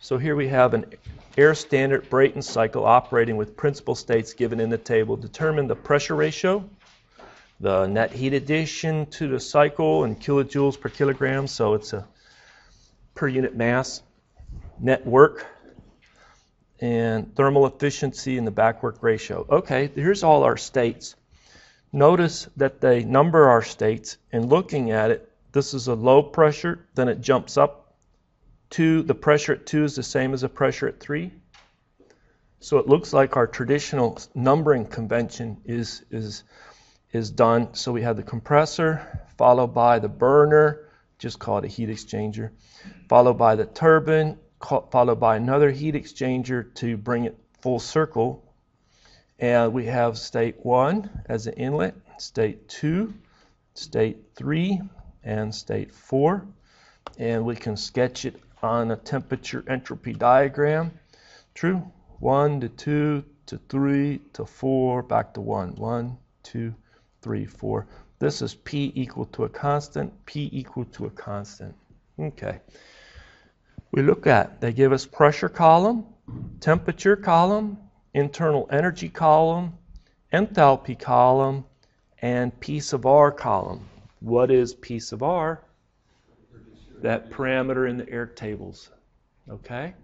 So here we have an air standard Brayton cycle operating with principal states given in the table. Determine the pressure ratio, the net heat addition to the cycle in kilojoules per kilogram, so it's a per unit mass, net work, and thermal efficiency and the back work ratio. Okay, here's all our states. Notice that they number our states, and looking at it, this is a low pressure, then it jumps up. The pressure at 2 is the same as the pressure at 3. So it looks like our traditional numbering convention is done. So we have the compressor, followed by the burner, just call it a heat exchanger, followed by the turbine, followed by another heat exchanger to bring it full circle. And we have state 1 as an inlet, state 2, state 3, and state 4. And we can sketch it on a temperature entropy diagram. True. 1 to 2 to 3 to 4, back to 1. 1, 2, 3, 4. This is P equal to a constant, P equal to a constant. Okay. We look at, they give us pressure column, temperature column, internal energy column, enthalpy column, and P sub R column. What is P sub R? That parameter in the air tables, okay?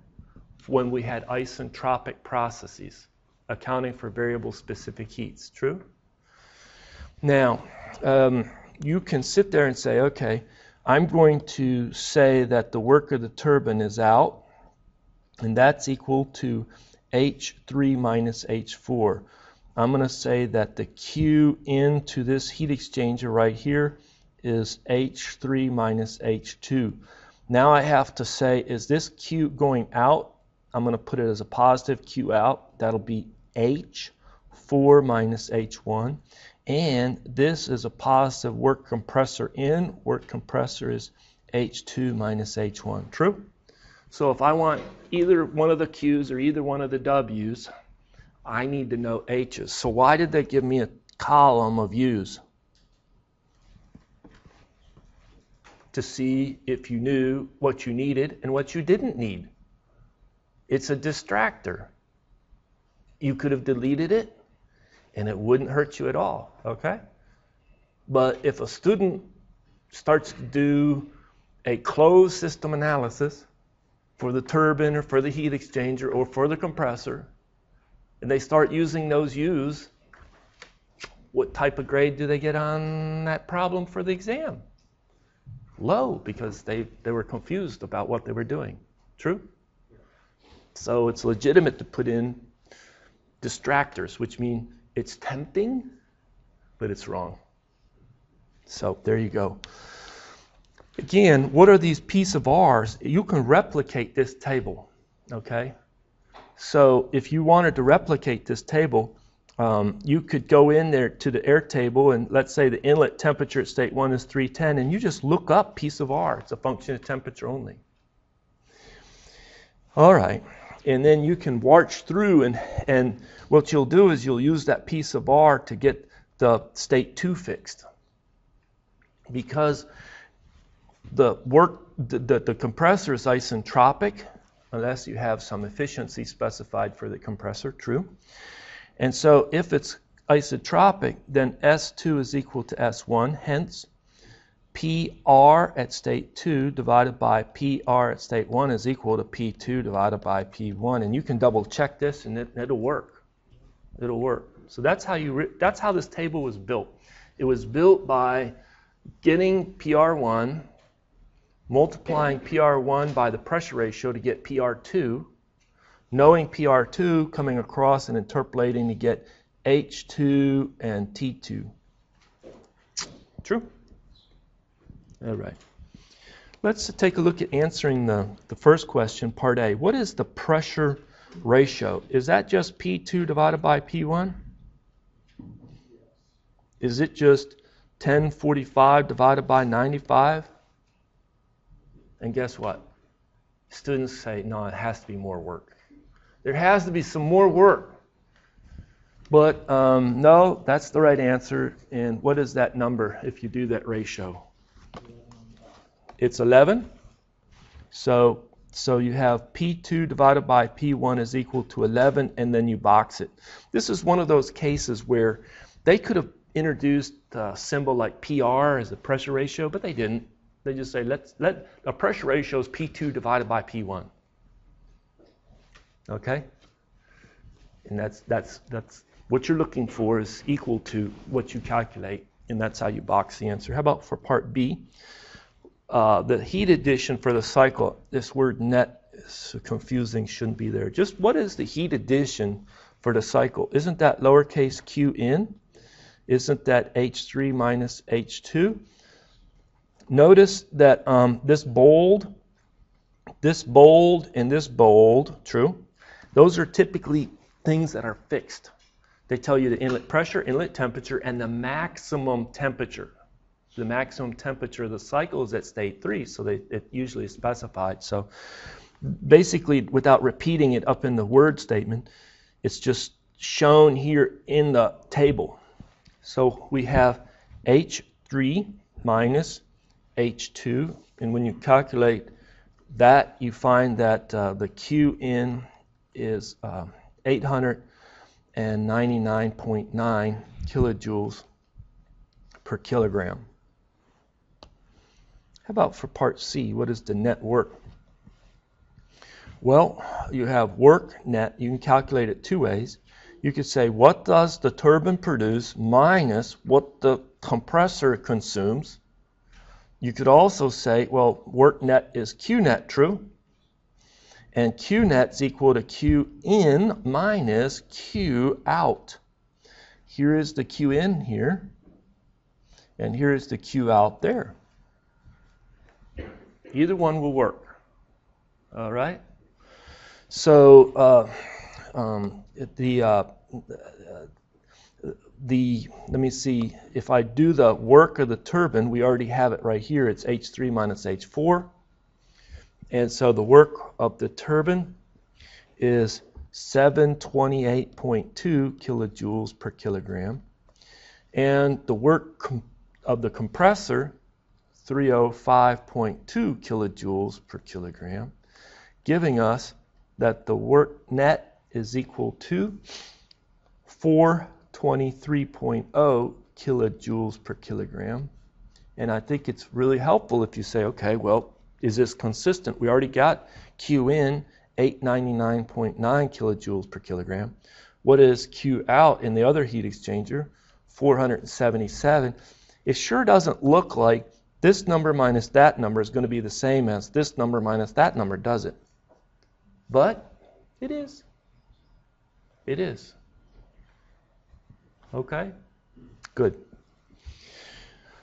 When we had isentropic processes, accounting for variable specific heats, true? Now, you can sit there and say, okay, I'm going to say that the work of the turbine is out, and that's equal to H3 minus H4. I'm going to say that the Q into this heat exchanger right here is H3 minus H2. Now I have to say, is this Q going out? I'm going to put it as a positive Q out. That'll be H4 minus H1. And this is a positive work compressor in. Work compressor is H2 minus H1. True? So if I want either one of the Q's or either one of the W's, I need to know H's. So why did they give me a column of U's? To see if you knew what you needed and what you didn't need. It's a distractor. You could have deleted it and it wouldn't hurt you at all, okay? But if a student starts to do a closed system analysis for the turbine or for the heat exchanger or for the compressor, and they start using those U's, what type of grade do they get on that problem for the exam? Low, because they were confused about what they were doing. True? So it's legitimate to put in distractors, which mean it's tempting, but it's wrong. So there you go. Again, what are these P sub R's? You can replicate this table, okay? So if you wanted to replicate this table, you could go in there to the air table, and let's say the inlet temperature at state 1 is 310, and you just look up P sub R. It's a function of temperature only. All right, and then you can march through, and what you'll do is you'll use that P sub R to get the state 2 fixed. Because the compressor is isentropic, unless you have some efficiency specified for the compressor, true? And so if it's isentropic, then S2 is equal to S1. Hence, PR at state 2 divided by PR at state 1 is equal to P2 divided by P1. And you can double check this and it'll work. It'll work. So that's how this table was built. It was built by getting PR1, multiplying PR1 by the pressure ratio to get PR2, knowing PR2, coming across and interpolating to get H2 and T2. True? All right. Let's take a look at answering the first question, part A. What is the pressure ratio? Is that just P2 divided by P1? Is it just 1045 divided by 95? And guess what? Students say, no, it has to be more work. There has to be some more work. But no, that's the right answer. And what is that number if you do that ratio? It's 11. So So you have P2 divided by P1 is equal to 11, and then you box it. This is one of those cases where they could have introduced a symbol like PR as a pressure ratio, but they didn't. They just say, let the pressure ratio is P2 divided by P1. Okay? And that's what you're looking for is equal to what you calculate, and that's how you box the answer. How about for part B? The heat addition for the cycle, this word net is confusing, shouldn't be there. Just what is the heat addition for the cycle? Isn't that lowercase qn? Isn't that H3 minus H2? Notice that this bold, and this bold, true? Those are typically things that are fixed. They tell you the inlet pressure, inlet temperature, and the maximum temperature. The maximum temperature of the cycle is at state 3, so it usually is specified. So basically, without repeating it up in the word statement, it's just shown here in the table. So we have H3 minus H2, and when you calculate that, you find that the Qn is 899.9 kilojoules per kilogram. How about for part C? What is the net work? Well, you have work net. You can calculate it two ways. You could say, what does the turbine produce minus what the compressor consumes? You could also say, well, work net is Q net, true? And Q net is equal to Q in minus Q out. Here is the Q in here, and here is the Q out there. Either one will work. All right? So let me see, if I do the work of the turbine, we already have it right here. It's H3 minus H4. And so the work of the turbine is 728.2 kilojoules per kilogram. And the work of the compressor, 305.2 kilojoules per kilogram, giving us that the work net is equal to 423.0 kilojoules per kilogram. And I think it's really helpful if you say, okay, well, is this consistent? We already got Q in 899.9 kilojoules per kilogram. What is Q out in the other heat exchanger? 477. It sure doesn't look like this number minus that number is going to be the same as this number minus that number, does it? But it is. It is. Okay? Good.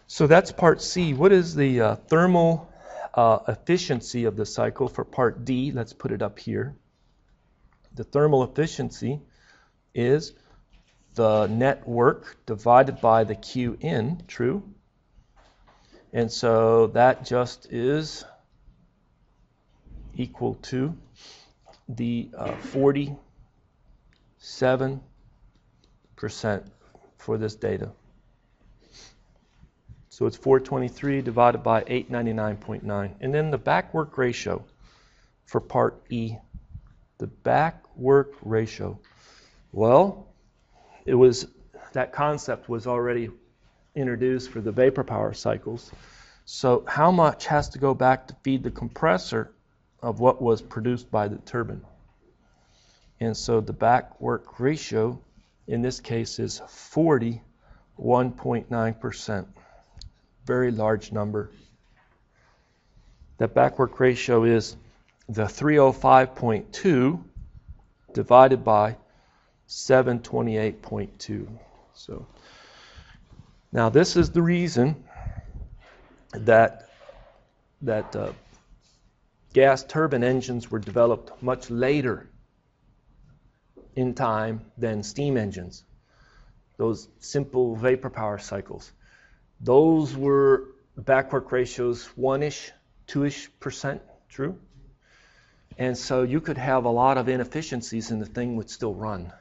So that's part C. What is the thermal efficiency of the cycle for part D? Let's put it up here. The thermal efficiency is the net work divided by the Q in, true? And so that just is equal to the 47% for this data. So it's 423 divided by 899.9. And then the back work ratio for part E. The back work ratio. Well, that concept was already introduced for the vapor power cycles. So how much has to go back to feed the compressor of what was produced by the turbine? And so the back work ratio in this case is 41.9%. Very large number. That back work ratio is the 305.2 divided by 728.2. So now this is the reason that gas turbine engines were developed much later in time than steam engines. Those simple vapor power cycles. Those were back work ratios 1-ish, 2-ish%, true? And so you could have a lot of inefficiencies and the thing would still run.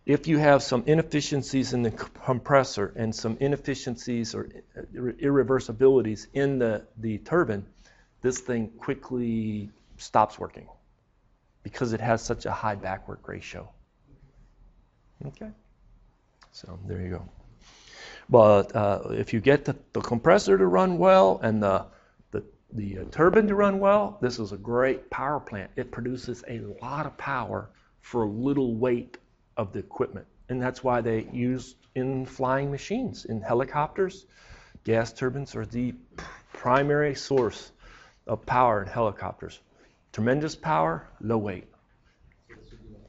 If you have some inefficiencies in the compressor and some inefficiencies or irreversibilities in the turbine, this thing quickly stops working because it has such a high back work ratio. Okay, so there you go. But if you get the compressor to run well and the turbine to run well, this is a great power plant. It produces a lot of power for little weight of the equipment. And that's why they use in flying machines, in helicopters. Gas turbines are the primary source of power in helicopters. Tremendous power, low weight.